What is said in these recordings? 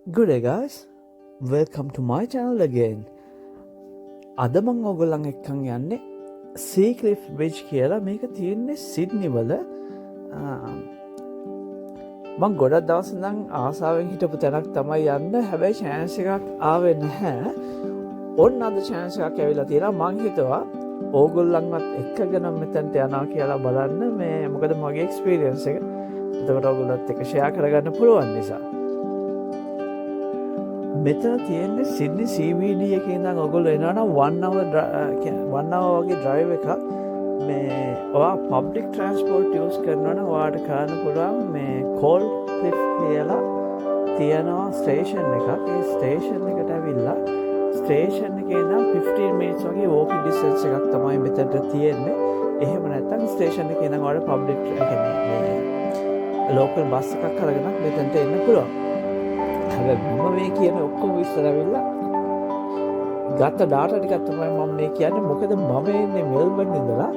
Good day guys, welcome to my channel again. අද මං ඔයගොල්ලන් එක්කන් යන්නේ සීක්ලිෆ් බ්‍රිජ් කියලා. මේක තියෙන්නේ සිඩ්නි වල. මං ගොඩක් දවස් ඉඳන් ආසාවෙන් හිටපු තැනක් තමයි යන්න. හැබැයි chance එකක් ආවේ නැහැ. ඔන්න අද chance එකක් ඇවිල්ලා තියෙනවා. මං හිතුවා ඕගොල්ලන්වත් එක්කගෙන මෙතනට යනවා කියලා බලන්න. මේ මොකද මගේ experience එක. එතකොට ඔයගොල්ලොත් එක්ක share කරගන්න පුළුවන් නිසා. මෙතන තියෙන්නේ සිඩ්නි CBD එකේ ඉඳන් ඔයගොල්ලෝ එනවා නම් 1 hour වගේ drive එකක්. මේ ඔයා public transport use කරනවා නම් ඔයාට කරන්න පුළුවන් මේ Coldcliff කියලා තියෙනවා station එකක්. ඒ station එකට ඇවිල්ලා station එකේ ඉඳන් 15 minutes වගේ walking distance එකක් තමයි මෙතනට තියෙන්නේ. එහෙම නැත්නම් station එකේ ඉඳන් ඔයාට public local bus එකක් අරගෙන මෙතනට එන්න පුළුවන්. මම මේ කියන ඔක්කොම විස්තර ඇවිල්ලා ගත්ත ඩාටා ටිකක් තමයි මම මේ කියන්නේ. මොකද මම ඉන්නේ මෙල්බර්න් ඉඳලා.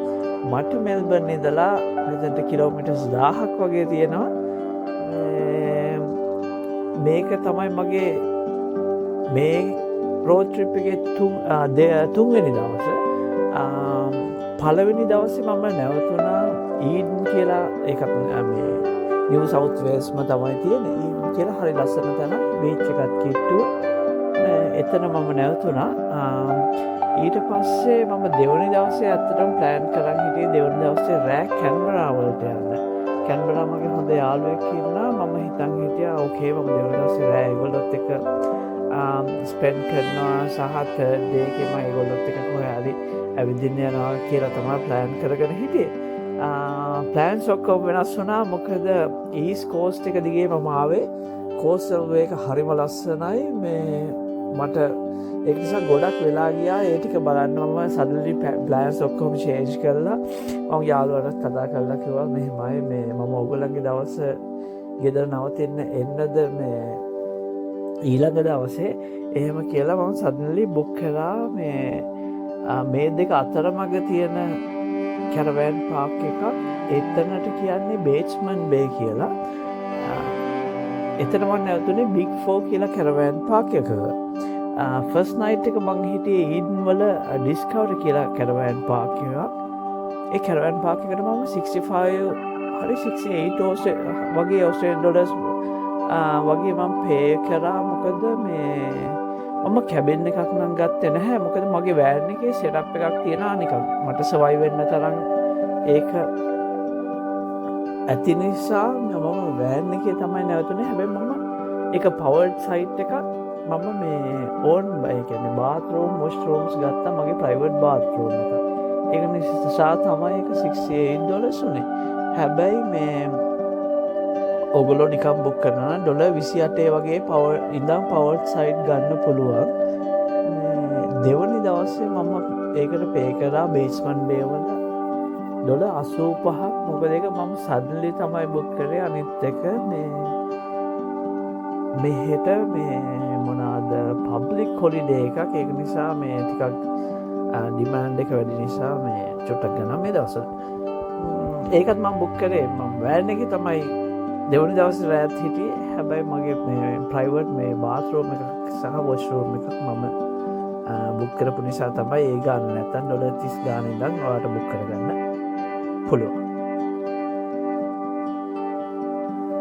මට මෙල්බර්න් ඉඳලා මෙතනට කිලෝමීටර්ස් 1000ක් වගේ තියෙනවා. මේක තමයි මගේ මේ රෝඩ් ට්‍රිප් එකේ තුන්වෙනි දවසේ. පළවෙනි දවසේ මම නැවතුණා ඊඩන් කියලා එකක් මේ නිව් සවුත් වේල්ස්ම තමයි තියෙන්නේ. ඊඩන් කියලා හරි ලස්සන තැනක්. බීච් එකත් කිට්ටුව. එතන මම නැවතුණා. ඊට පස්සේ මම දෙවනි දවසේ ඇත්තටම ප්ලෑන් කරන් හිටියේ දෙවනි දවසේ රෑ කැන්බරා වලට යන්න. කැන්බරා මගේ හොඳ යාළුවෙක් ඉන්නා. මම හිතන් හිටියා ඕකේ මම දෙවනි දවසේ රෑ ඒගොල්ලොත් එක්ක ස්පෙන්ඩ් කරනවා සහ තර්ඩ් ඩේ එකේ මම ඒගොල්ලොත් එක්ක කොහේ හරි ඇවිදින්න යනවා කියලා තමයි ප්ලෑන් කරගෙන හිටියේ. ප්ලෑන්ස් ඔක්කොම වෙනස් වුණා. මොකද ඊස්ට් කෝස්ට් එක දිගේ මම ආවේ. කෝස්ටල් වේ එක හරිම ලස්සනයි. මේ මට ඒක නිසා ගොඩක් වෙලා ගියා ඒ ටික බලන්න. මම සඩන්ලි ප්ලෑන්ස් ඔක්කොම චේන්ජ් කරලා මම යාළුවන්ට කතා කරලා කිව්වා මෙහෙමයි මේ මම ඔයගොල්ලන්ගේ දවස් ගෙදර නවතින්න එන්නද මේ ඊළඟ දවසේ එහෙම කියලා මම සඩන්ලි බුක් කරා. මේ දෙක අතරමඟ තියෙන කැරවෑන් පාක් එකක්. එතනට කියන්නේ බේච්මන් බේ කියලා. එතන මම නැවතුනේ බිග් ෆෝ කියලා කැරවෑන් පාක් එකක. ෆස්ට් නයිට් එක මං හිටියේ ඊඩන් වල ඩිස්කවරි කියලා කැරවෑන් පාක් එකක්. ඒ කැරවෑන් පාක් එකට මම 65 හරි 68 වගේ ඔස්ට්‍රේලියන් ඩොලර්ස් වගේ මම පේ කරා. මොකද මේ මම කැබින් එකක් නම් ගත්තේ නැහැ. මොකද මගේ වෑන් එකේ සෙටප් එකක් තියෙනවා නිකන් මට සර්වයිව් වෙන්න තරම් ඒක ඇති නිසා මම වෑන් එකේ තමයි නැවතුනේ. හැබැයි මම ඒක පවර්ඩ් සයිට් එකක්. මම මේ ඕන් ඒ කියන්නේ බාත්රූම් වොෂ්රූම්ස් ගත්තා මගේ ප්‍රයිවට් බාත්රූම් එක. ඒක නිසා තමයි ඒක $68 උනේ. හැබැයි මේ ඔගොල්ලෝ නිකම් බුක් කරනවා නම් $28 වගේ ඉඳන් පවර්ඩ් සයිට් ගන්න පුළුවන්. දෙවනි දවසේ මම ඒකට පේ කරා බේස්මන්ට් බේ වල $85ක්. මොකද ඒක මම සඩන්ලි තමයි බුක් කරේ. අනිත් එක මෙහෙට මේ මොනවාද පබ්ලික් හොලිඩේ එකක්. ඒක නිසා මේ ටිකක් ඩිමාන්ඩ් එක වැඩි නිසා මේ චුට්ටක් ගන්නවා මේ දවස්වල. ඒකත් මම බුක් කරේ. මම වෑන් එකේ තමයි දෙවනි දවසේ රෑත් හිටියේ. හැබැයි මගේ මේ ප්‍රයිවට් මේ බාත්රූම් එකක් සහ වොෂ්රූම් එකක් මම බුක් කරපු නිසා තමයි ඒ ගන්න. නැත්නම් $30 ගාන ඉඳන් ඔයාලට බුක් කරගන්න පුළුවන්.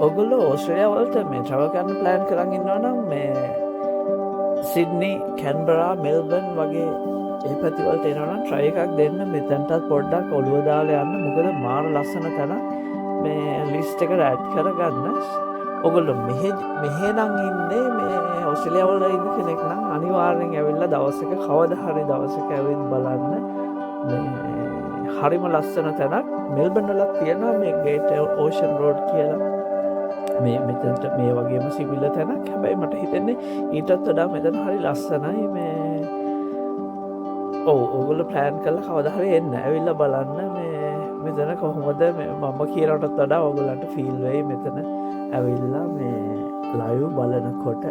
ඔගොල්ලෝ ඕස්ට්‍රේලියාව වලට මේ ට්‍රැවල් කරන්න ප්ලෑන් කරන් ඉන්නවා නම් මේ සිඩ්නි, කැන්බරා, මෙල්බර්න් වගේ ඒ පැති වලට එනවා නම් try එකක් දෙන්න. මෙතනටත් පොඩ්ඩක් ඔළුව දාලා යන්න. මොකද මාර ලස්සන තැන. මේ ලිස්ට් එකට ඇඩ් කරගන්න. ඔගොල්ලෝ මෙහෙ නම් ඉන්නේ මේ ඕස්ට්‍රේලියාව වල ඉන්න කෙනෙක් නම් අනිවාර්යෙන් ඇවිල්ලා දවසක කවදා හරි දවසක ඇවිත් බලන්න. මේ හරිම ලස්සන තැනක්. මෙල්බර්න් වලත් තියෙනවා මේ ග්‍රේට් ඕෂන් රෝඩ් කියලා. මෙතනට මේ වගේම සිවිල තැනක්. හැබැයි මට හිතෙන්නේ ඊටත් වඩා මෙතන හරි ලස්සනයි. මේ ඔයගොල්ලෝ ප්ලෑන් කරලා කවදා හරි එන්න. ඇවිල්ලා බලන්න මෙතන කොහොමද මම කියනටත් වඩා ඔයගොල්ලන්ට ෆීල් වෙයි මෙතන ඇවිල්ලා මේ ලයිව් බලනකොට.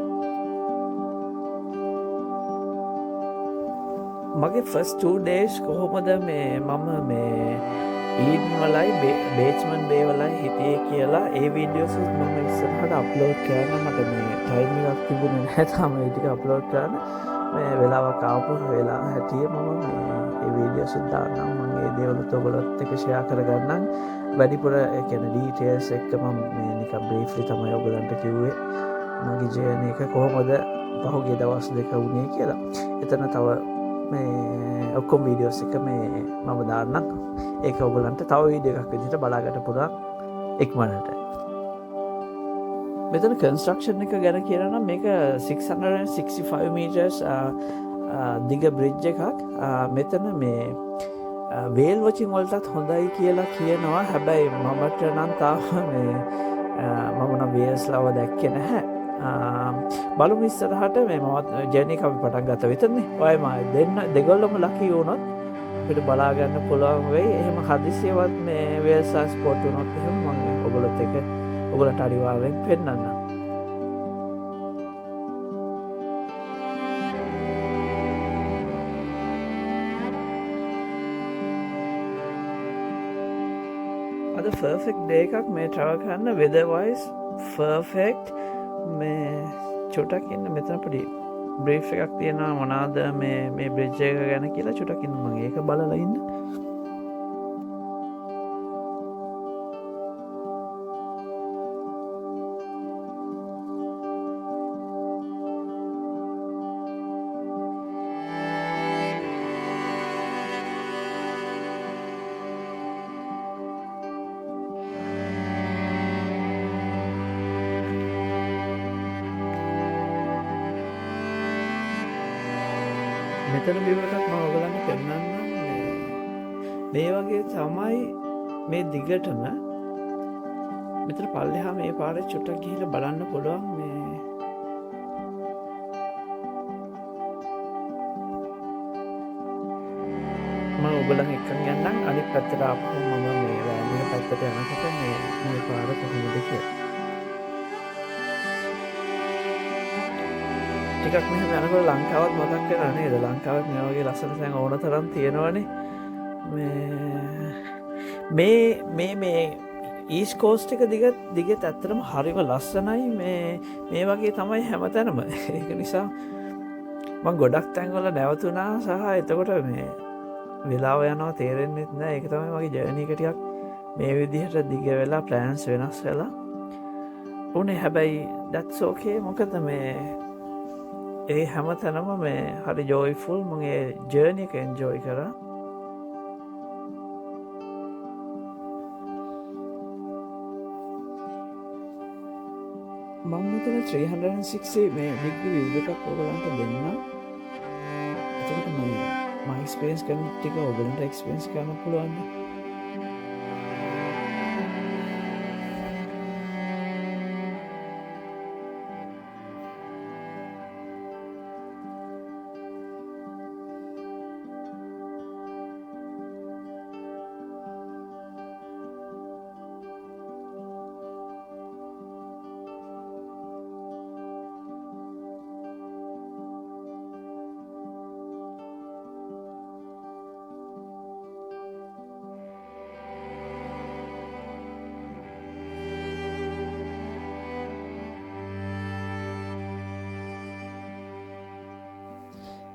මගේ ෆස්ට් 2 days කොහොමද මේ මම මේ ඊඩන් වලයි බේස්මන් බේ වලයි හිටියේ කියලා ඒ වීඩියෝස් මම ඉස්සරහට අප්ලෝඩ් කරන්න මට මේ ටයිම් එකක් තිබුණේ නැහැ තාම ඒ ටික අප්ලෝඩ් කරන්න මේ වෙලාවක් ආපු වෙලා හැටියේ මම මේ වීඩියෝස් දාන්නම් මම ඒ දේවලුත් ඔයගොල්ලොත් එක්ක ෂෙයා කරගන්නම් වැඩිපුර ඒ කියන්නේ ඩීටේල්ස් එක්ක මම මේ නිකන් බ්‍රීෆ්ලි තමයි ඔයගොල්ලන්ට කිව්වේ මගේ ජර්නි එක කොහොමද පහුගිය දවස් දෙක වුණේ කියලා. එතන තව මේ ඔක්කොම වීඩියෝස් එක මේ මම දාන්නම්. ඒක ඔයගොල්ලන්ට තව වීඩියෝ එකක් විදිහට බලාගන්න පුළුවන් ඉක්මනට. මෙතන කන්ස්ට්‍රක්ෂන් එක ගැන කියනවා නම් මේක 665 meters දිග බ්‍රිජ් එකක්. මෙතන මේ වේල් වොචින් වලටත් හොඳයි කියලා කියනවා. හැබැයි මමට නම් තාම මේ මම නම් වේල්ස් ලව දැක්කේ නැහැ. බලමු ඉස්සරහට මේ මමත් ජර්නි එක අපි පටන් ගත්ත විතරනේ. ඔය මම දෙගොල්ලම ලකි වුණොත් අපිට බලා ගන්න පුළුවන් වෙයි. එහෙම හදිසියවත් මේ වේල්ස් ස්පොට් වුණොත් එහෙම මම ඔයගොල්ලොත් එක්ක ඔයගොල්ලන්ට අනිවාර්යෙන් පෙන්නන්නම්. අද පර්ෆෙක්ට් ඩේ එකක් මේ ට්‍රැවල් කරන්න weather wise perfect මේ චුට්ටක් ඉන්න මෙතන පොඩි බ්‍රීෆ් එකක් තියෙනවා මොනවාද මේ බ්‍රිජ් එක ගැන කියලා චුට්ටක් ඉන්න මම ඒක බලලා ඉන්න. මෙතන view එකක් මම ඔයගලන්ට පෙන්නන්නම්. මේ වගේ තමයි මේ දිගටම මෙතන පල්ලෙහා මේ පාරේ චුට්ටක් ගිහිල්ලා බලන්න පුළුවන් මේ මම ඔයගලන් එක්කන් යන්නම් අනිත් පැත්තට ආපහු මම මේ වැලිය පැත්තට යනකොට මේ පාර කොහොමද කියලා. ටිකක් මෙහෙම යනකොට ලංකාවත් මතක් වෙනවා නේද? ලංකාවත් මේ වගේ ලස්සන තැන් ඕන තරම් තියෙනවනේ. මේ ඊස්ට් කෝස්ට් එක දිගට ඇත්තටම හරිම ලස්සනයි. මේ වගේ තමයි හැමතැනම. ඒක නිසා මම ගොඩක් තැන්වල නැවතුණා සහ එතකොට මේ වෙලාව යනවා තේරෙන්නෙත් නැහැ. ඒක තමයි මගේ ජර්නි එක ටිකක් මේ විදිහට දිග වෙලා ප්ලෑන්ස් වෙනස් වෙලා උනේ. හැබැයි that's okay. මොකද මේ ඒ හැම තැනම මේ හරි ජෝයිෆුල්. මම ඒ ජර්නි එක එන්ජොයි කරා. මම මෙතන 360 මේ ඩිග්‍රී view එකක් ඔයගලන්ට දෙන්නම්. එතකොට මම එක්ස්පීරියන්ස් කරන ටික ඔයගලන්ට එක්ස්පීරියන්ස් කරන්න පුළුවන්.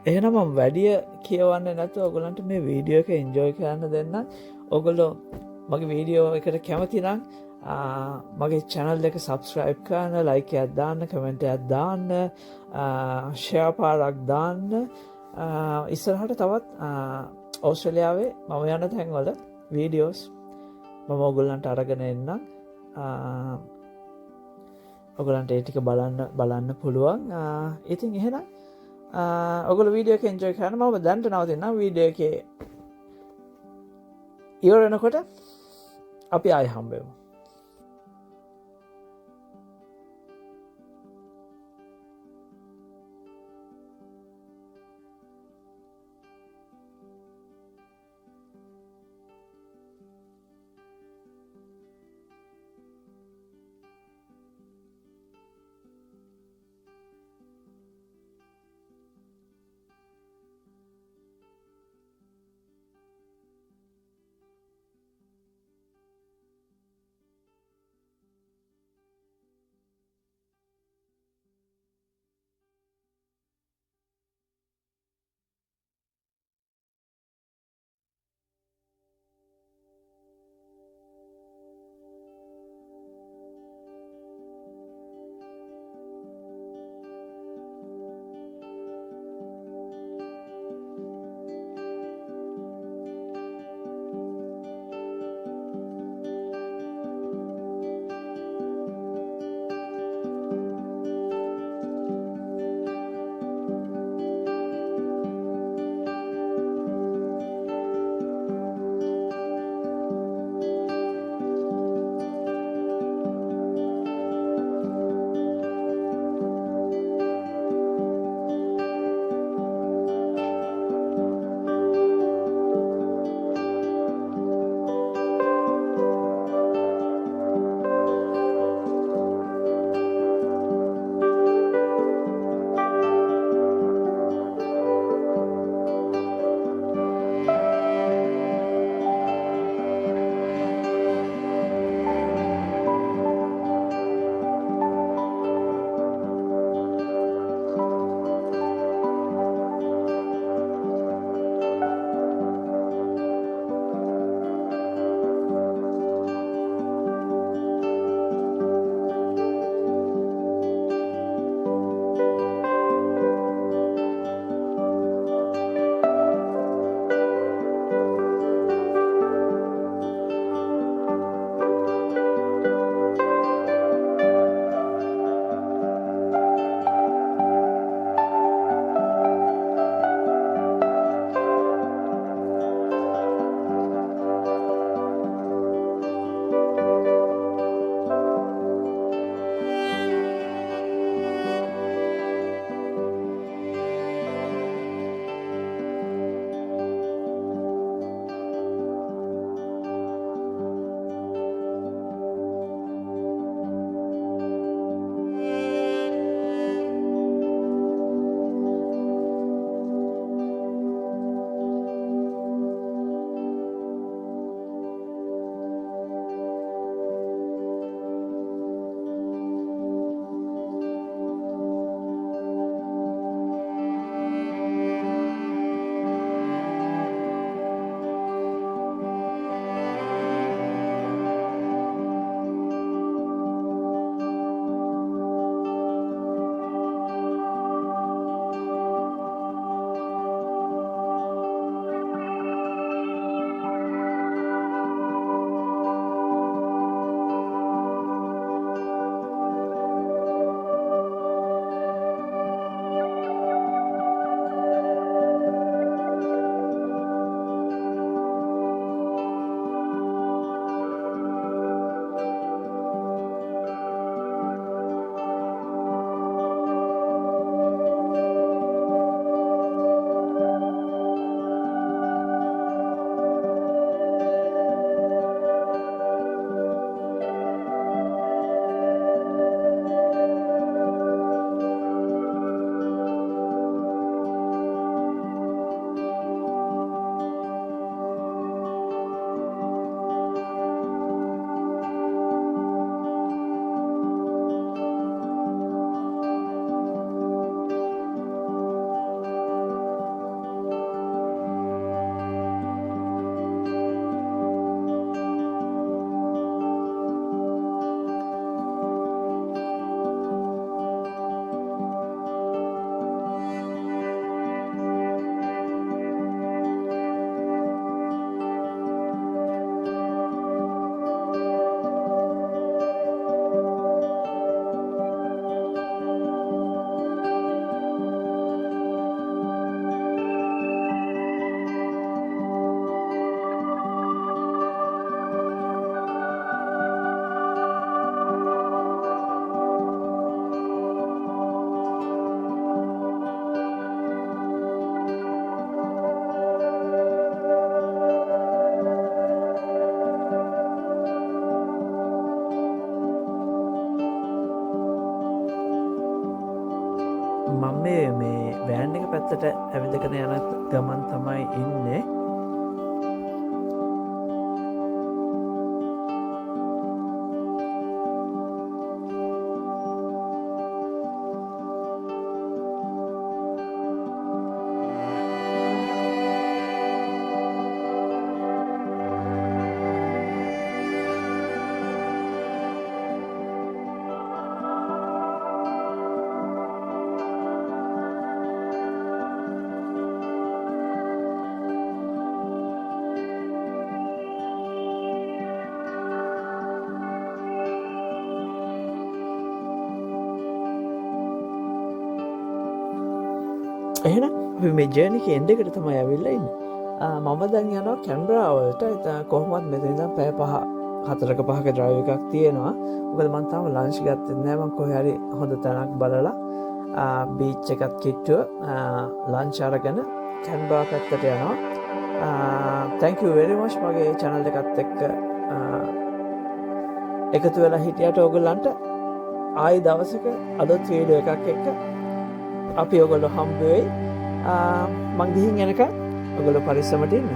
එහෙනම් මම වැඩිය කියවන්නේ නැතුව ඔයගලන්ට මේ වීඩියෝ එක එන්ජොයි කරන්න දෙන්න. ඔයගොල්ලෝ මගේ වීඩියෝ එකට කැමති නම් මගේ channel එක subscribe කරන්න, like එකක් දාන්න, comment එකක් දාන්න, share පාරක් දාන්න. ඉස්සරහට තවත් ඕස්ට්‍රේලියාවේ මම යන තැන්වල වීඩියෝස් මම ඔයගලන්ට අරගෙන එන්නම්. ඔයගලන්ට ඒ ටික බලන්න පුළුවන්. ඉතින් එහෙනම් ඔගොල්ලෝ වීඩියෝ එක එන්ජොයි කරන්න. මම දැන්ට නවතින්නම්. වීඩියෝ එකේ ඉවර වෙනකොට අපි ආයෙ හම්බෙමු. මම මේ වෑන් එක පැත්තට ඇවිදගෙන යන ගමන් තමයි ඉන්නේ. එහෙනම් අපි මේ ජර්නි එක එන්ඩ් එකට තමයි ඇවිල්ලා ඉන්නේ. මම දැන් යනවා කැන්බරාවලට. කොහොමත් මෙතන ඉඳන් පැය 4ක ඩ්‍රයිව් එකක් තියෙනවා. මොකද මම තාම ලන්ච් ගත්තේ නැහැ. මම කොහේ හරි හොඳ තැනක් බලලා බීච් එකත් කිට්ටුව ලන්ච් අරගෙන කැන්බරා පැත්තට යනවා. thank you very much මගේ channel එකත් එක්ක එකතු වෙලා හිටියට ඕගොල්ලන්ට ආයි දවසක අලුත් වීඩියෝ එකක් එක්ක අපි ඔයගොල්ලෝ හම්බ වෙයි. මං ගිහින් එනකන් ඔයගොල්ලෝ පරිස්සමට ඉන්න.